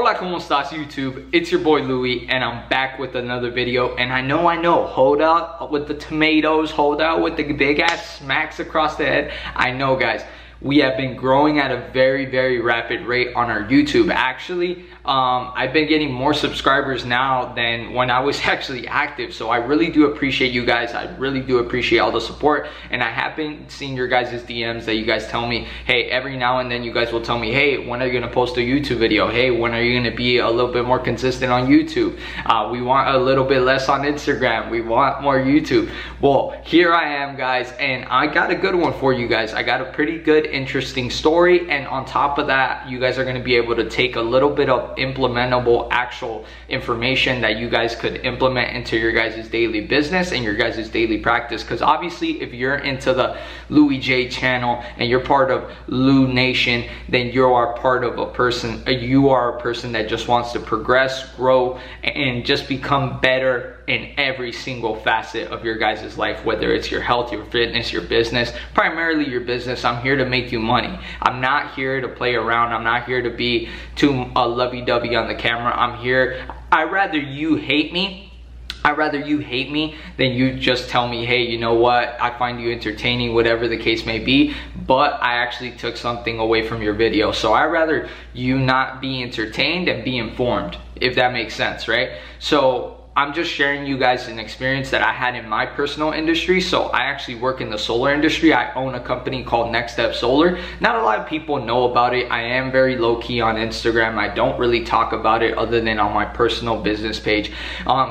Hola, ¿cómo estás, YouTube? It's your boy Louie, and I'm back with another video. And I know, hold out with the tomatoes, hold out with the big ass smacks across the head. I know, guys, we have been growing at a very rapid rate on our YouTube. Actually, I've been getting more subscribers now than when I was actually active. So I really do appreciate you guys. I really do appreciate all the support. And I have been seeing your guys' DMs that you guys tell me, hey, every now and then you guys will tell me, hey, when are you gonna post a YouTube video? Hey, when are you gonna be a little bit more consistent on YouTube? We want a little bit less on Instagram. We want more YouTube. Well, here I am, guys, and I got a good one for you guys. I got a pretty good, interesting story. And on top of that, you guys are gonna be able to take a little bit of implementable actual information that you guys could implement into your guys' daily business and your guys' daily practice. Because obviously, if you're into the Louie J channel and you're part of Lou Nation, then you are part of a person, you are a person that just wants to progress, grow, and just become better in every single facet of your guys' life, whether it's your health, your fitness, your business, primarily your business. I'm here to make you money. I'm not here to play around. I'm not here to be too lovey-dovey on the camera. I'm here, I'd rather you hate me than you just tell me, hey, you know what, I find you entertaining, whatever the case may be, but I actually took something away from your video. So I'd rather you not be entertained and be informed, if that makes sense, right? So I'm just sharing you guys an experience that I had in my personal industry. So I actually work in the solar industry. I own a company called Next Step Solar. Not a lot of people know about it. I am very low key on Instagram. I don't really talk about it other than on my personal business page.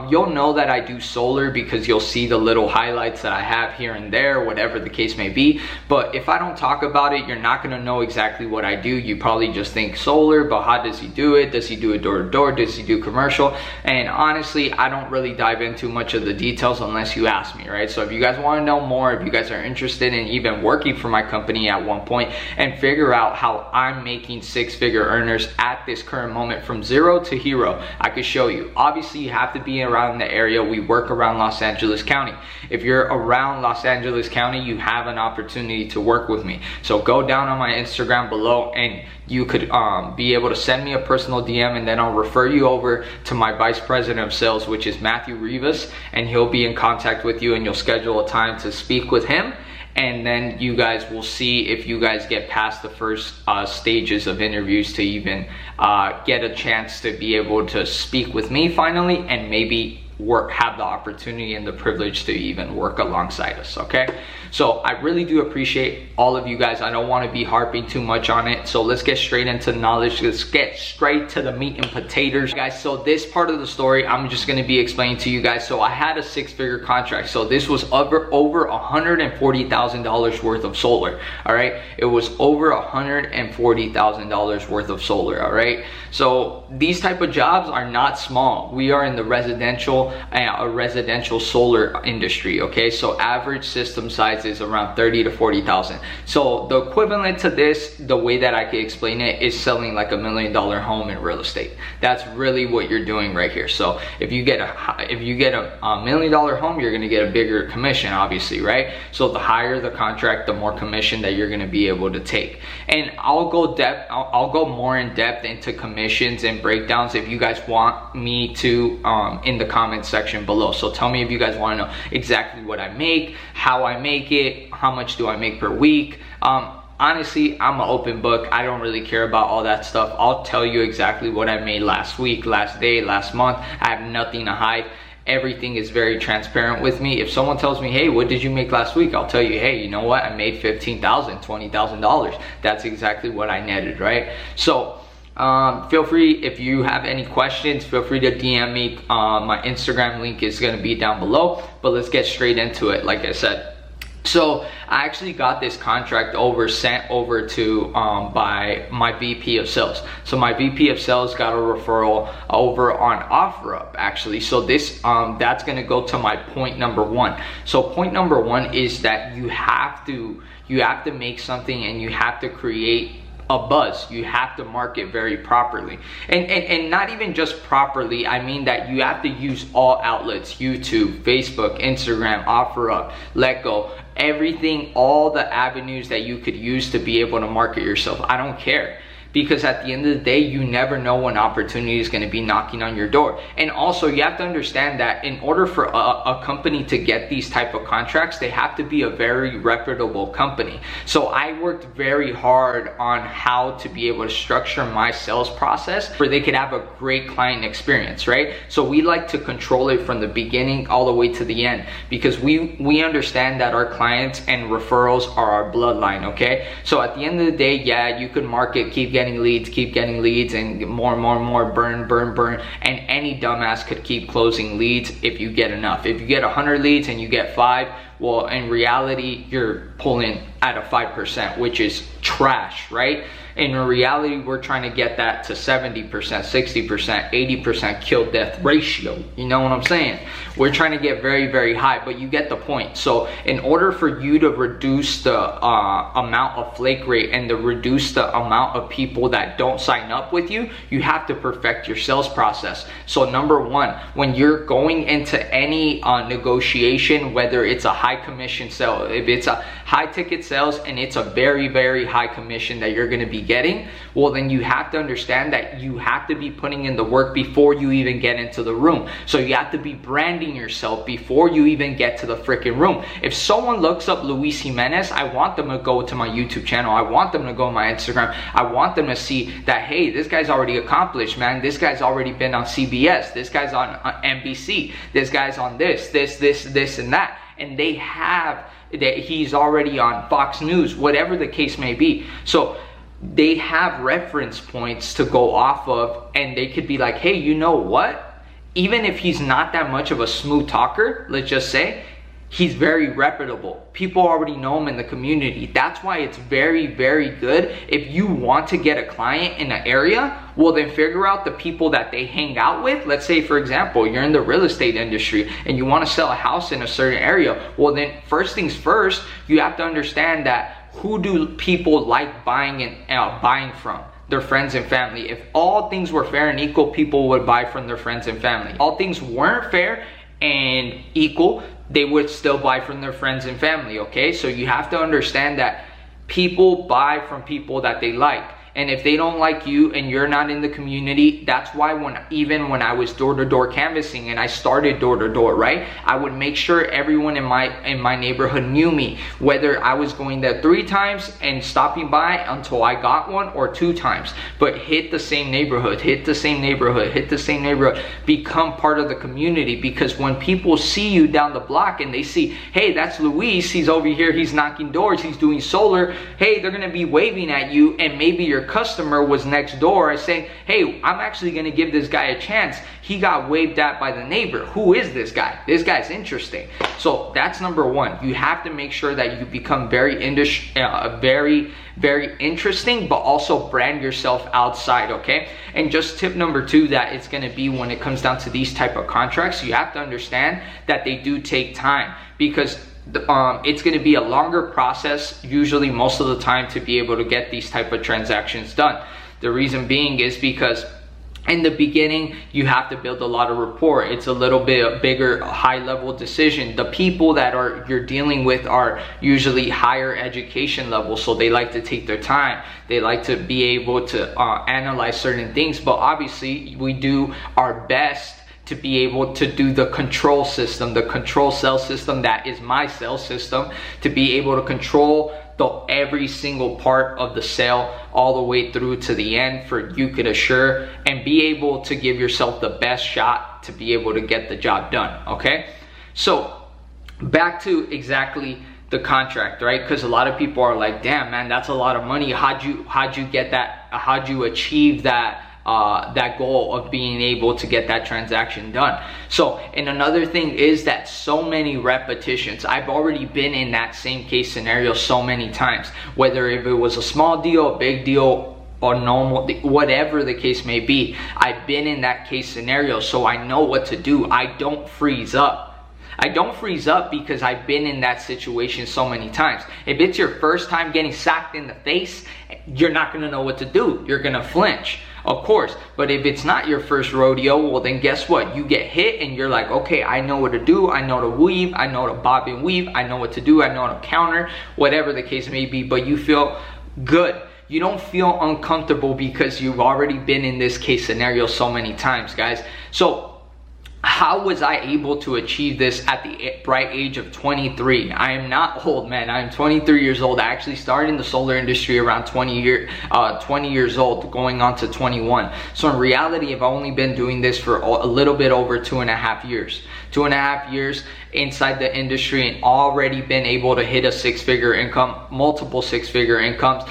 You'll know that I do solar because you'll see the little highlights that I have here and there, whatever the case may be. But if I don't talk about it, you're not gonna know exactly what I do. You probably just think solar, but how does he do it? Does he do it door to door? Does he do commercial? And honestly, I don't really dive into much of the details unless you ask me, right? So if you guys want to know more, if you guys are interested in even working for my company at one point and figure out how I'm making six-figure earners at this current moment from zero to hero, I could show you. Obviously, you have to be around the area. We work around Los Angeles County. If you're around Los Angeles County, you have an opportunity to work with me. So go down on my Instagram below and you could be able to send me a personal DM, and then I'll refer you over to my vice president of sales, which is Matthew Rivas, and he'll be in contact with you and you'll schedule a time to speak with him. And then you guys will see if you guys get past the first stages of interviews to even get a chance to be able to speak with me finally, and maybe have the opportunity and the privilege to even work alongside us, okay? So I really do appreciate all of you guys. I don't want to be harping too much on it, so let's get straight into the knowledge. Let's get straight to the meat and potatoes, guys. So this part of the story, I'm just going to be explaining to you guys. So I had a six-figure contract. So this was over $140,000 worth of solar, all right? It was over $140,000 worth of solar, all right? So these type of jobs are not small. We are in the residential solar industry, okay? So average system size is around 30 to 40,000. So the equivalent to this, the way that I can explain it, is selling like $1 million home in real estate. That's really what you're doing right here. So if you get a $1 million home, you're gonna get a bigger commission, obviously, right? So the higher the contract, the more commission that you're gonna be able to take. And I'll go more in depth into commissions and breakdowns if you guys want me to in the comments section below. So tell me if you guys want to know exactly what I make, how I make it, how much do I make per week. Honestly, I'm an open book. I don't really care about all that stuff. I'll tell you exactly what I made last week, last day, last month. I have nothing to hide. Everything is very transparent with me. If someone tells me, hey, what did you make last week? I'll tell you, hey, you know what? I made $15,000, $20,000. That's exactly what I netted, right? So feel free, if you have any questions, feel free to DM me. My Instagram link is going to be down below, but let's get straight into it. Like I said, so I actually got this contract sent over to by my VP of sales. So my VP of sales got a referral over on OfferUp, actually. So this that's going to go to my point number one. So point number one is that you have to make something, and you have to create a buzz. You have to market very properly, and not even just properly, I mean that you have to use all outlets: YouTube, Facebook, Instagram, OfferUp, LetGo, everything, all the avenues that you could use to be able to market yourself. I don't care. because at the end of the day, you never know when opportunity is going to be knocking on your door. And also, you have to understand that in order for a company to get these type of contracts, they have to be a very reputable company. So I worked very hard on how to be able to structure my sales process where they could have a great client experience, right? So we like to control it from the beginning all the way to the end, because we understand that our clients and referrals are our bloodline, okay? So at the end of the day, yeah, you could market, keep getting leads, and more and more and more, burn, and any dumbass could keep closing leads if you get enough. If you get 100 leads and you get 5, well, in reality, you're pulling at a 5%, which is trash, right? In reality, we're trying to get that to 70%, 60%, 80% kill death ratio. You know what I'm saying? We're trying to get very, very high, but you get the point. So in order for you to reduce the amount of flake rate and to reduce the amount of people that don't sign up with you, you have to perfect your sales process. So number one, when you're going into any negotiation, whether it's a high commission sale, if it's a high ticket sales and it's a very, very high commission that you're going to be getting, well, then you have to understand that you have to be putting in the work before you even get into the room. So you have to be branding yourself before you even get to the freaking room. If someone looks up Luis Jimenez, I want them to go to my YouTube channel. I want them to go to my Instagram. I want them to see that, hey, this guy's already accomplished, man. This guy's already been on CBS. This guy's on NBC. This guy's on this, and that. And they have that he's already on Fox News, whatever the case may be. So they have reference points to go off of, and they could be like, hey, you know what? Even if he's not that much of a smooth talker, let's just say, he's very reputable. People already know him in the community. That's why it's very, very good. If you want to get a client in an area, well, then figure out the people that they hang out with. Let's say, for example, you're in the real estate industry and you want to sell a house in a certain area. Well, then first things first, you have to understand that who do people like buying from? Their friends and family. If all things were fair and equal, people would buy from their friends and family. All things weren't fair and equal, they would still buy from their friends and family, okay? So you have to understand that people buy from people that they like. And if they don't like you and you're not in the community, that's why even when I was door-to-door canvassing and I started door-to-door, right? I would make sure everyone in my neighborhood knew me, whether I was going there 3 times and stopping by until I got one, or 2 times. But hit the same neighborhood, become part of the community, because when people see you down the block and they see, hey, that's Luis, he's over here, he's knocking doors, he's doing solar, hey, they're gonna be waving at you, and maybe your customer was next door saying, hey, I'm actually going to give this guy a chance. He got waved at by the neighbor. Who is this guy? This guy's interesting. So that's number one. You have to make sure that you become very interesting, but also brand yourself outside, okay? And just tip number 2 that it's going to be when it comes down to these type of contracts, you have to understand that they do take time, because it's going to be a longer process, usually most of the time, to be able to get these type of transactions done. The reason being is because in the beginning, you have to build a lot of rapport. It's a little bit bigger, high-level decision. The people that you're dealing with are usually higher education level, so they like to take their time. They like to be able to analyze certain things, but obviously, we do our best to be able to do the control system, the control sales system that is my sales system, to be able to control every single part of the sale all the way through to the end, for you could assure and be able to give yourself the best shot to be able to get the job done, okay? So back to exactly the contract, right? Because a lot of people are like, damn, man, that's a lot of money. How'd you get that? How'd you achieve that? That goal of being able to get that transaction done. So, and another thing is that so many repetitions. I've already been in that same case scenario so many times, whether if it was a small deal, a big deal, or normal, whatever the case may be. I've been in that case scenario, so I know what to do. I don't freeze up. I don't freeze up because I've been in that situation so many times. If it's your first time getting socked in the face, you're not gonna know what to do. You're gonna flinch, of course. But if it's not your first rodeo, well then guess what? You get hit and you're like, okay, I know what to do. I know to weave. I know to bob and weave. I know what to do. I know to counter, whatever the case may be. But you feel good you don't feel uncomfortable because you've already been in this case scenario so many times, guys. So how was I able to achieve this at the bright age of 23? I am not old, man. I'm 23 years old. I actually started in the solar industry around 20 years old, going on to 21. So in reality, I've only been doing this for a little bit over 2.5 years. 2.5 years inside the industry, and already been able to hit a six-figure income, multiple six-figure incomes,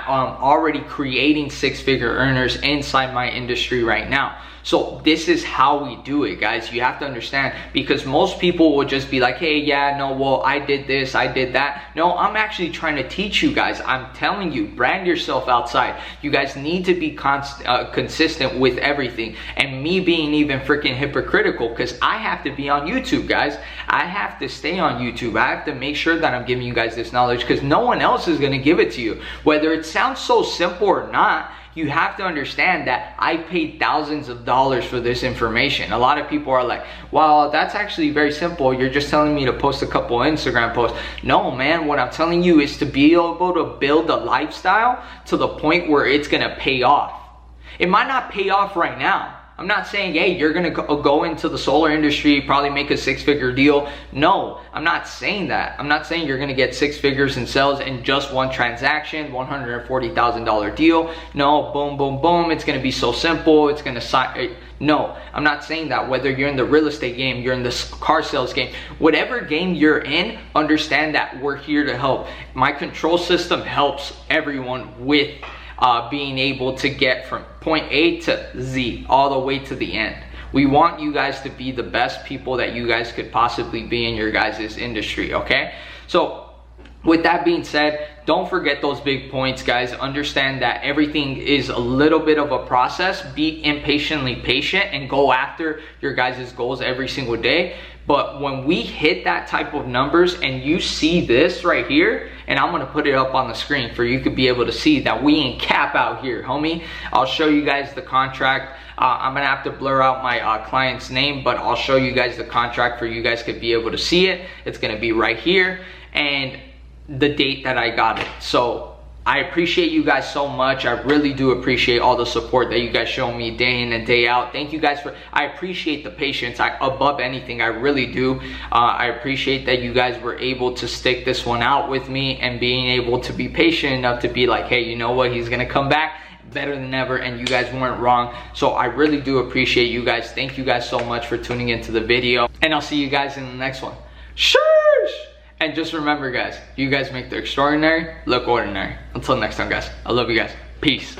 already creating six-figure earners inside my industry right now. So this is how we do it, guys. You have to understand, because most people will just be like, hey, yeah, no, well, I did this, I did that. No, I'm actually trying to teach you guys. I'm telling you, brand yourself outside. You guys need to be consistent with everything. And me being even freaking hypocritical, because I have to be on YouTube, guys. I have to stay on YouTube. I have to make sure that I'm giving you guys this knowledge, because no one else is going to give it to you. Whether it sounds so simple or not, you have to understand that I paid thousands of dollars for this information. A lot of people are like, well, that's actually very simple. You're just telling me to post a couple Instagram posts. No, man, what I'm telling you is to be able to build a lifestyle to the point where it's gonna pay off. It might not pay off right now. I'm not saying, hey, you're gonna go into the solar industry, probably make a six-figure deal. No, I'm not saying that. I'm not saying you're gonna get six figures in sales in just one transaction, $140,000 deal. No, boom, boom, boom, it's gonna be so simple, it's gonna sign. No, I'm not saying that. Whether you're in the real estate game, you're in the car sales game, whatever game you're in, understand that we're here to help. My control system helps everyone with being able to get from point A to Z all the way to the end. We want you guys to be the best people that you guys could possibly be in your guys' industry, okay? So with that being said, don't forget those big points, guys. Understand that everything is a little bit of a process. Be impatiently patient and go after your guys' goals every single day. But when we hit that type of numbers and you see this right here, and I'm gonna put it up on the screen for you to be able to see that we ain't cap out here, homie. I'll show you guys the contract. I'm gonna have to blur out my client's name, but I'll show you guys the contract for you guys to be able to see it. It's gonna be right here, and the date that I got it. So I appreciate you guys so much. I really do appreciate all the support that you guys show me day in and day out. Thank you guys for, I appreciate the patience. Above anything, I really do. I appreciate that you guys were able to stick this one out with me and being able to be patient enough to be like, hey, you know what? He's gonna come back better than ever, and you guys weren't wrong. So I really do appreciate you guys. Thank you guys so much for tuning into the video, and I'll see you guys in the next one. Sheesh! And just remember, guys, you guys make the extraordinary look ordinary. Until next time, guys, I love you guys. Peace.